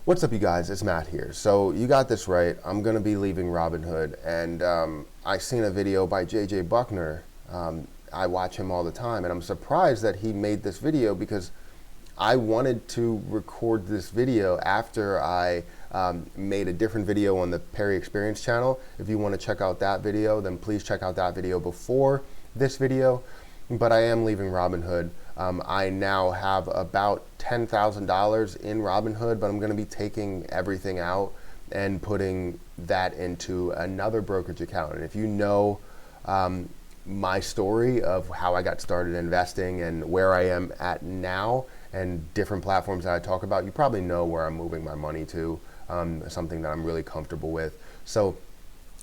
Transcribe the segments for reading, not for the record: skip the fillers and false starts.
What's up, you guys? It's Matt here. So you got this right. I'm going to be leaving Robinhood, and I seen a video by JJ Buckner. I watch him all the time, and I'm surprised that he made this video because I wanted to record this video after I made a different video on the Perry Experience channel. If you want to check out that video, then please check out that video before this video. But I am leaving Robinhood. I now have about $10,000 in Robinhood, but I'm going to be taking everything out and putting that into another brokerage account. And if you know my story of how I got started investing and where I am at now and different platforms that I talk about, you probably know where I'm moving my money to, something that I'm really comfortable with. So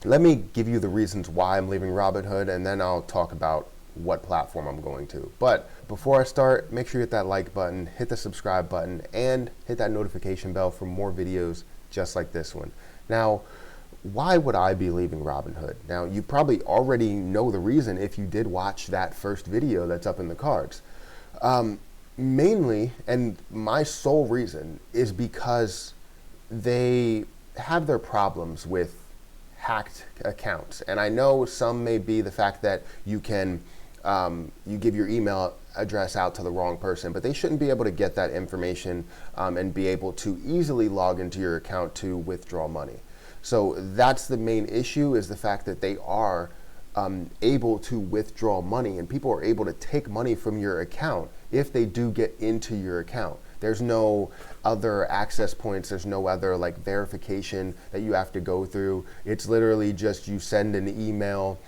let me give you the reasons why I'm leaving Robinhood, and then I'll talk about what platform I'm going to. But before I start, make sure you hit that like button, hit the subscribe button, and hit that notification bell for more videos just like this one. Now, why would I be leaving Robinhood? Now, you probably already know the reason if you did watch that first video that's up in the cards. Mainly, and my sole reason, is because they have their problems with hacked accounts. And I know some may be the fact that you can you give your email address out to the wrong person, but they shouldn't be able to get that information and be able to easily log into your account to withdraw money. So that's the main issue, is the fact that they are able to withdraw money, and people are able to take money from your account if they do get into your account. There's no other access points. There's no other like verification that you have to go through. It's literally just you send an email,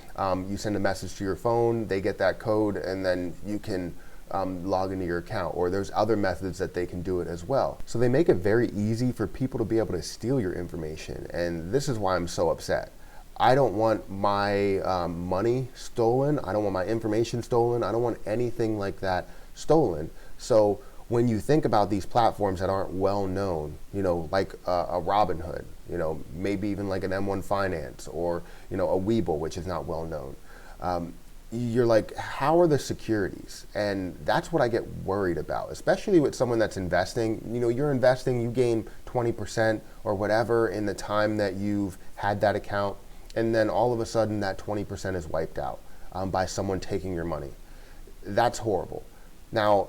you send a message to your phone, they get that code, and then you can log into your account. Or there's other methods that they can do it as well. So they make it very easy for people to be able to steal your information. And this is why I'm so upset. I don't want my money stolen. I don't want my information stolen. I don't want anything like that stolen. So when you think about these platforms that aren't well known, like a Robinhood, maybe even like an M1 Finance, or a Webull, which is not well known, you're like, how are the securities? And that's what I get worried about, especially with someone that's investing. You're investing, you gain 20% or whatever in the time that you've had that account, and then all of a sudden that 20% is wiped out by someone taking your money. That's horrible. Now,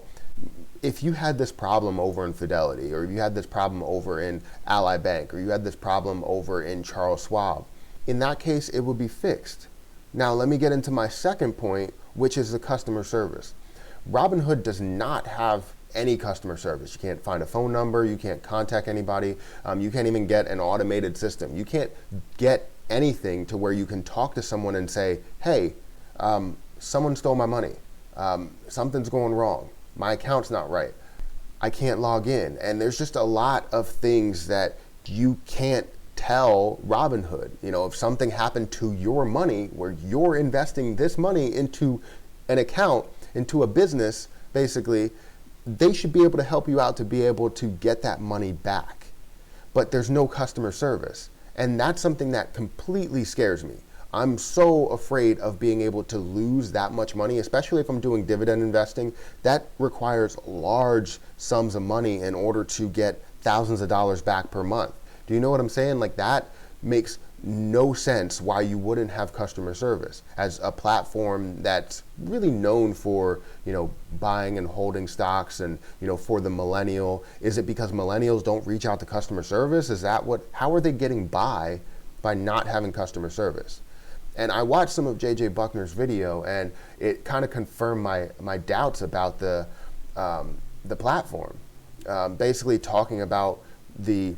if you had this problem over in Fidelity, or if you had this problem over in Ally Bank, or you had this problem over in Charles Schwab, in that case, it would be fixed. Now, let me get into my second point, which is the customer service. Robinhood does not have any customer service. You can't find a phone number. You can't contact anybody. You can't even get an automated system. You can't get anything to where you can talk to someone and say, hey, someone stole my money. Something's going wrong. My account's not right. I can't log in. And there's just a lot of things that you can't tell Robinhood. If something happened to your money, where you're investing this money into an account, into a business, basically, they should be able to help you out to be able to get that money back. But there's no customer service. And that's something that completely scares me. I'm so afraid of being able to lose that much money, especially if I'm doing dividend investing. That requires large sums of money in order to get thousands of dollars back per month. Do you know what I'm saying? Like, that makes no sense why you wouldn't have customer service as a platform that's really known for, buying and holding stocks and, for the millennial. Is it because millennials don't reach out to customer service? How are they getting by not having customer service? And I watched some of JJ Buckner's video, and it kind of confirmed my doubts about the platform. Basically talking about the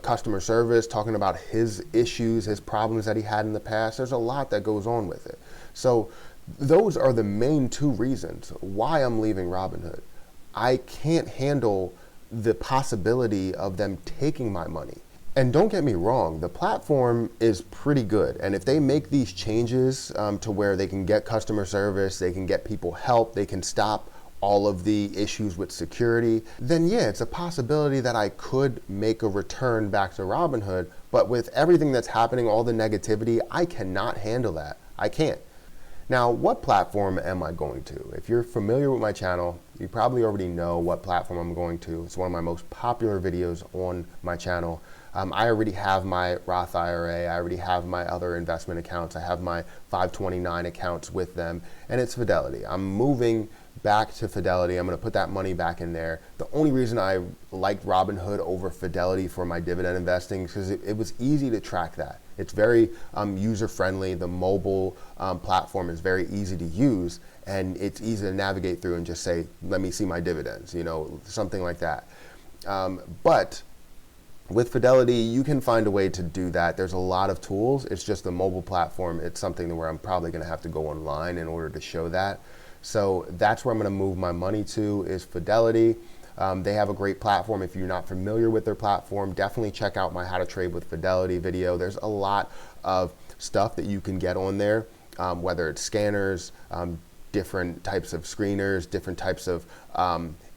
customer service, talking about his issues, his problems that he had in the past. There's a lot that goes on with it. So those are the main two reasons why I'm leaving Robinhood. I can't handle the possibility of them taking my money. And don't get me wrong, the platform is pretty good. And if they make these changes to where they can get customer service, they can get people help, they can stop all of the issues with security, then yeah, it's a possibility that I could make a return back to Robinhood. But with everything that's happening, all the negativity, I cannot handle that. I can't. Now, what platform am I going to? If you're familiar with my channel, You probably already know what platform I'm going to. It's one of my most popular videos on my channel. I already have my Roth IRA, I already have my other investment accounts, I have my 529 accounts with them, and it's Fidelity. I'm moving back to Fidelity. I'm going to put that money back in there. The only reason I liked Robinhood over Fidelity for my dividend investing is because it was easy to track that. It's very user-friendly. The mobile platform is very easy to use, and it's easy to navigate through and just say, let me see my dividends, you know, something like that. But with Fidelity, you can find a way to do that. There's a lot of tools. It's just the mobile platform. It's something where I'm probably going to have to go online in order to show that. So that's where I'm going to move my money to, is Fidelity. They have a great platform. If you're not familiar with their platform, definitely check out my How to Trade with Fidelity video. There's a lot of stuff that you can get on there, whether it's scanners, different types of screeners, different types of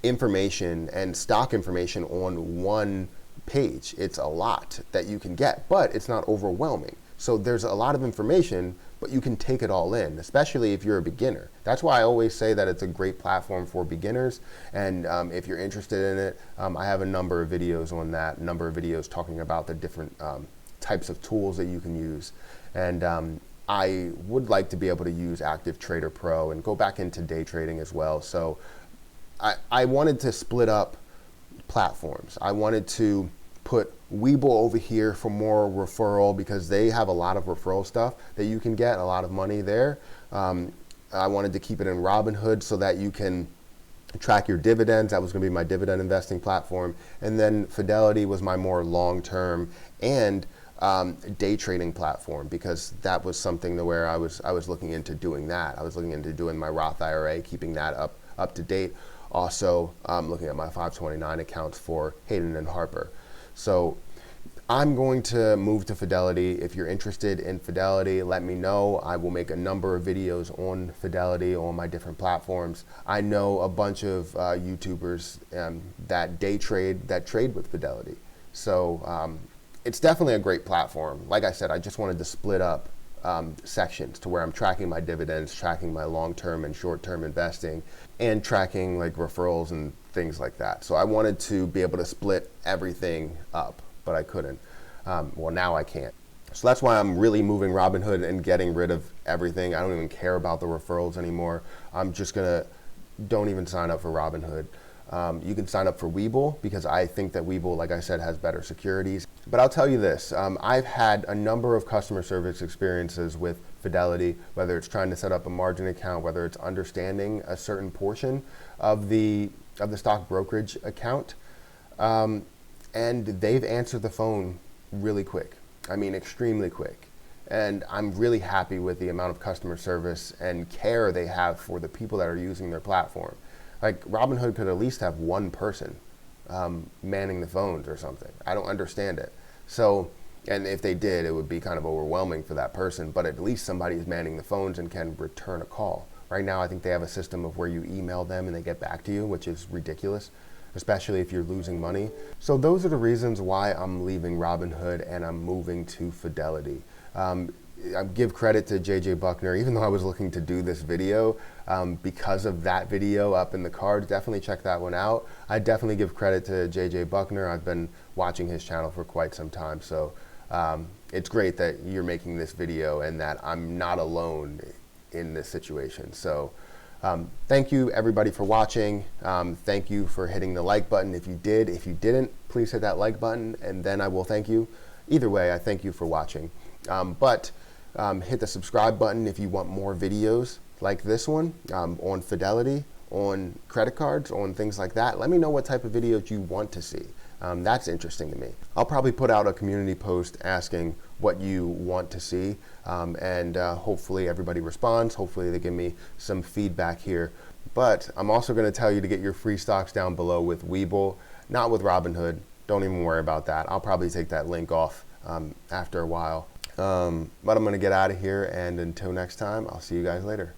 information and stock information on one page. It's a lot that you can get, but it's not overwhelming. So there's a lot of information, but you can take it all in, especially if you're a beginner. That's why I always say that it's a great platform for beginners. And if you're interested in it, I have a number of videos on that, a number of videos talking about the different types of tools that you can use. And I would like to be able to use Active Trader Pro and go back into day trading as well. So I wanted to split up platforms. I wanted to put Webull over here for more referral, because they have a lot of referral stuff that you can get, a lot of money there. I wanted to keep it in Robinhood so that you can track your dividends. That was going to be my dividend investing platform. And then Fidelity was my more long-term and day trading platform, because that was something to where I was looking into doing that. I was looking into doing my Roth IRA, keeping that up to date. Also looking at my 529 accounts for Hayden and Harper. So I'm going to move to Fidelity. If you're interested in Fidelity, let me know. I will make a number of videos on Fidelity on my different platforms. I know a bunch of YouTubers that day trade, that trade with Fidelity. So it's definitely a great platform. Like I said, I just wanted to split up sections to where I'm tracking my dividends, tracking my long-term and short-term investing, and tracking like referrals and things like that. So I wanted to be able to split everything up, but I couldn't. Well, now I can't. So that's why I'm really moving Robinhood and getting rid of everything. I don't even care about the referrals anymore. I'm just don't even sign up for Robinhood. You can sign up for Webull, because I think that Webull, like I said, has better securities. But I'll tell you this, I've had a number of customer service experiences with Fidelity, whether it's trying to set up a margin account, whether it's understanding a certain portion of the stock brokerage account. And they've answered the phone really quick. I mean, extremely quick. And I'm really happy with the amount of customer service and care they have for the people that are using their platform. Like, Robinhood could at least have one person manning the phones or something. I don't understand it. So, and if they did, it would be kind of overwhelming for that person, but at least somebody is manning the phones and can return a call. Right now, I think they have a system of where you email them and they get back to you, which is ridiculous, especially if you're losing money. So those are the reasons why I'm leaving Robinhood and I'm moving to Fidelity. I give credit to JJ Buckner, even though I was looking to do this video, because of that video up in the cards. Definitely check that one out. I definitely give credit to JJ Buckner. I've been watching his channel for quite some time, so it's great that you're making this video and that I'm not alone in this situation. So thank you everybody for watching. Thank you for hitting the like button if you did. If you didn't, please hit that like button and then I will thank you. Either way, I thank you for watching. Hit the subscribe button if you want more videos like this one on Fidelity, on credit cards, on things like that. Let me know what type of videos you want to see. That's interesting to me. I'll probably put out a community post asking what you want to see, and hopefully everybody responds. Hopefully they give me some feedback here. But I'm also going to tell you to get your free stocks down below with Webull, not with Robinhood. Don't even worry about that. I'll probably take that link off after a while. But I'm going to get out of here, and until next time, I'll see you guys later.